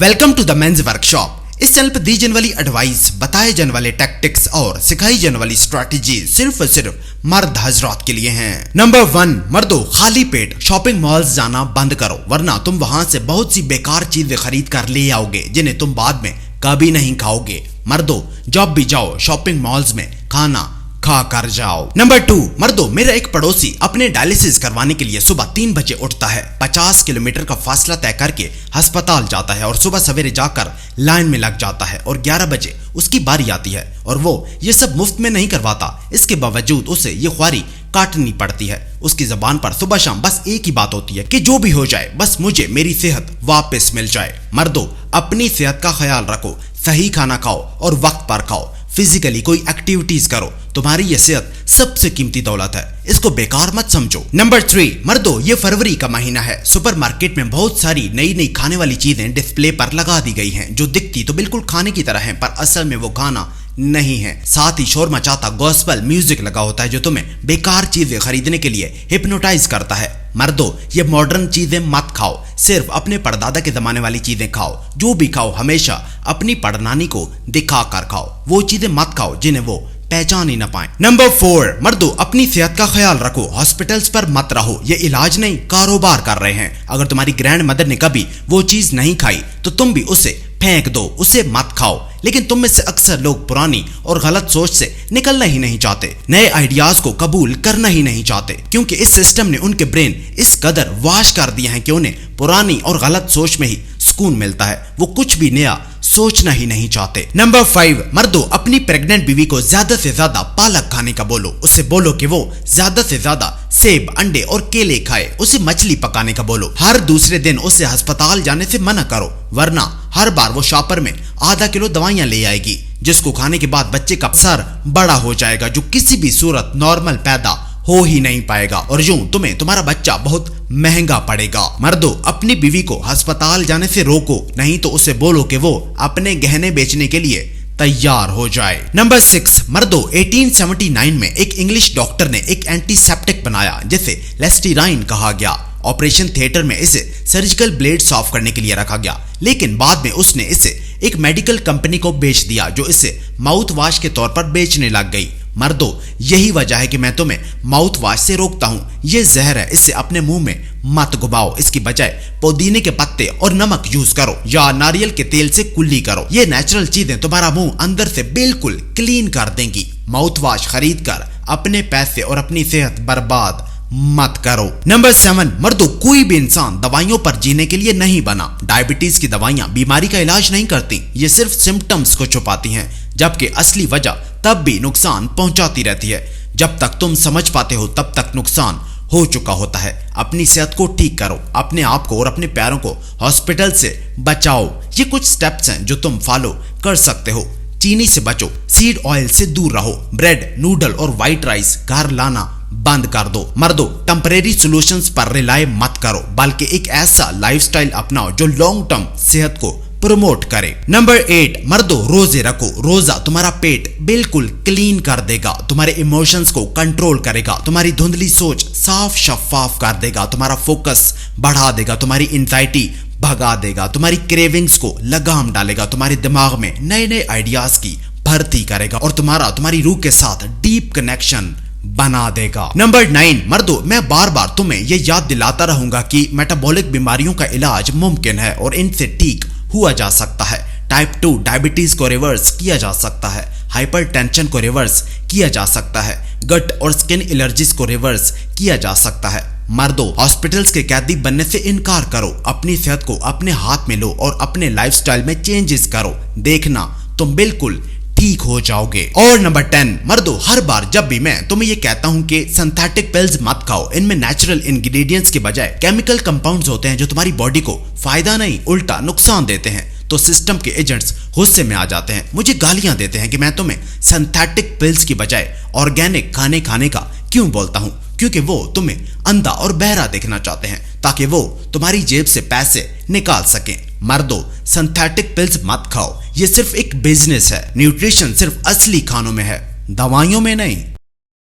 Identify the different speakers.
Speaker 1: Welcome to the men's workshop. इस channel पर दी जाने वाली एडवाइस, बताए जाने वाले टैक्टिक्स और सिखाई जाने वाली स्ट्रैटेजी सिर्फ और सिर्फ मर्द हजरात के लिए हैं। नंबर 1, मर्दों, खाली पेट शॉपिंग मॉल्स जाना बंद करो, वरना तुम वहां से बहुत सी बेकार चीजें खरीद कर ले आओगे जिन्हें तुम बाद में कभी नहीं खाओगे। मर्दों, जब भी जाओ शॉपिंग मॉल्स में खाना खा कर जाओ। नंबर 2, मर्दों, मेरा एक पड़ोसी अपने डायलिसिस करवाने के लिए सुबह 3 बजे उठता है, 50 किलोमीटर का फासला तय करके अस्पताल जाता है और सुबह सवेरे जाकर लाइन में लग जाता है और 11 बजे उसकी बारी आती है और वो ये सब मुफ्त में नहीं करवाता। इसके बावजूद उसे ये ख्वारी काटनी पड़ती है। उसकी जबान पर सुबह शाम बस एक ही बात होती है कि जो भी हो जाए बस मुझे मेरी सेहत वापस मिल जाए। मर्दों, अपनी सेहत का ख्याल रखो, सही खाना खाओ और वक्त पर खाओ, फिजिकली कोई एक्टिविटीज करो। तुम्हारी ये सेहत सबसे कीमती दौलत है, इसको बेकार मत समझो। नंबर 3, मर्दों, ये फरवरी का महीना है। सुपरमार्केट में बहुत सारी नई नई खाने वाली चीजें डिस्प्ले पर लगा दी गई हैं, जो दिखती तो बिल्कुल खाने की तरह हैं, पर असल में वो खाना नहीं है। साथ ही शोर मचाता गॉस्पेल म्यूजिक लगा होता है जो तुम्हें बेकार चीजें खरीदने के लिए हिप्नोटाइज करता है। मर्दों, ये मॉडर्न चीजें मत खाओ, सिर्फ अपने परदादा के जमाने वाली चीजें खाओ। जो भी खाओ हमेशा अपनी परनानी को दिखा कर खाओ, वो चीजें मत खाओ जिन्हें वो पहचान ही ना पाए। नंबर 4, मर्दों, अपनी सेहत का ख्याल रखो, हॉस्पिटल्स पर मत रहो, ये इलाज नहीं कारोबार कर रहे हैं। अगर तुम्हारी ग्रैंड मदर ने कभी वो चीज नहीं खाई तो तुम भी उसे फेंक दो, उसे मत खाओ। लेकिन तुम में से अक्सर लोग पुरानी और गलत सोच से निकलना ही नहीं चाहते, नए आइडियाज को कबूल करना ही नहीं चाहते, क्योंकि इस सिस्टम ने उनके ब्रेन इस कदर वाश कर दिया है कि उन्हें पुरानी और गलत सोच में ही सुकून मिलता है। वो कुछ भी नया सोचना ही नहीं चाहते। नंबर 5, मर्दों, अपनी प्रेग्नेंट बीवी को ज्यादा से ज्यादा पालक खाने का बोलो। उसे बोलो कि वो ज्यादा से ज्यादा सेब, अंडे और केले खाए। उसे मछली पकाने का बोलो। हर दूसरे दिन उसे अस्पताल जाने से मना करो, वरना हर बार वो शॉपर में आधा किलो दवाइयां ले आएगी, जिसको खाने के बाद बच्चे का सर बड़ा हो जाएगा, जो किसी भी सूरत नॉर्मल पैदा हो ही नहीं पाएगा और यूं तुम्हें तुम्हारा बच्चा बहुत महंगा पड़ेगा। मर्दों, अपनी बीवी को अस्पताल जाने से रोको, नहीं तो उसे बोलो कि वो अपने गहने बेचने के लिए तैयार हो जाए। नंबर 6, मर्दों, 1879 में एक इंग्लिश डॉक्टर ने एक एंटीसेप्टिक बनाया जिसे लेस्टिराइन कहा गया। ऑपरेशन थिएटर में इसे सर्जिकल ब्लेड साफ करने के लिए रखा गया, लेकिन बाद में उसने इसे एक मेडिकल कंपनी को बेच दिया जो इसे माउथ वॉश के तौर पर बेचने लग गई। मर्दों, यही वजह है कि मैं तुम्हें माउथ वॉश से रोकता हूँ। ये जहर है, इसे अपने मुंह में मत घुमाओ। इसकी बजाय पुदीने के पत्ते और नमक यूज करो या नारियल के तेल से कुल्ली करो। ये नेचुरल चीजें तुम्हारा मुंह अंदर से बिल्कुल क्लीन कर देंगी। माउथ वॉश खरीद कर अपने पैसे और अपनी सेहत बर्बाद मत करो। नंबर 7, मर्दों, कोई भी इंसान दवाइयों पर जीने के लिए नहीं बना। डायबिटीज की दवाइयां बीमारी का इलाज नहीं करती, ये सिर्फ सिम्टम्स को छुपाती हैं, जबकि असली वजह तब भी नुकसान पहुंचाती रहती है। जब तक तुम समझ पाते हो तब तक नुकसान हो चुका होता है। अपनी सेहत को ठीक करो, अपने आप को और अपने प्यारों को हॉस्पिटल से बचाओ। ये कुछ स्टेप्स हैं जो तुम फॉलो कर सकते हो। चीनी से बचो, सीड ऑयल से दूर रहो, ब्रेड, नूडल और व्हाइट राइस घर लाना बंद कर दो। मर्दों, टेम्परेरी सॉल्यूशंस पर रिलाय मत करो, बल्कि एक ऐसा लाइफस्टाइल अपनाओ जो लॉन्ग टर्म सेहत को प्रमोट करे। नंबर 8, मर्दों, रोजे रखो। रोजा तुम्हारा पेट बिल्कुल क्लीन कर देगा, तुम्हारे इमोशंस को कंट्रोल करेगा, तुम्हारी धुंधली सोच साफ शफाफ कर देगा, तुम्हारा फोकस बढ़ा देगा, तुम्हारी एंजाइटी भगा देगा, तुम्हारी क्रेविंग्स को लगाम डालेगा, तुम्हारे दिमाग में नए नए आइडियाज की भर्ती करेगा और तुम्हारी रूह के साथ डीप कनेक्शन बना देगा। नंबर 9, मर्दों, मैं बार बार तुम्हें यह याद दिलाता रहूंगा कि मेटाबॉलिक बीमारियों का इलाज मुमकिन है और इनसे ठीक हुआ जा सकता है। टाइप 2 डायबिटीज को रिवर्स किया जा सकता है, हाइपरटेंशन को रिवर्स किया जा सकता है, गट और स्किन एलर्जीज को रिवर्स किया जा सकता है। मर्दों, हॉस्पिटल्स के कैदी बनने से इनकार करो, अपनी सेहत को अपने हाथ में लो और अपने लाइफस्टाइल में चेंजेस करो, देखना तुम बिल्कुल ठीक हो जाओगे। और नंबर 10, मर्दों, हर बार जब भी मैं तुम्हें ये कहता हूं कि सिंथेटिक पिल्स मत खाओ, इनमें नेचुरल इंग्रेडिएंट्स के बजाय केमिकल कंपाउंड्स होते हैं जो तुम्हारी बॉडी को फायदा नहीं उल्टा नुकसान देते हैं, तो सिस्टम के एजेंट्स गुस्से में आ जाते हैं, मुझे गालियां देते हैं कि मैं तुम्हें सिंथेटिक पिल्स की बजाय ऑर्गेनिक खाने का क्यों बोलता हूं, क्योंकि वो तुम्हें अंधा और बहरा देखना चाहते हैं ताकि वो तुम्हारी जेब से पैसे निकाल सकें। मर्दों, सिंथेटिक पिल्स मत खाओ, ये सिर्फ एक बिजनेस है। न्यूट्रिशन सिर्फ असली खानों में है, दवाइयों में नहीं।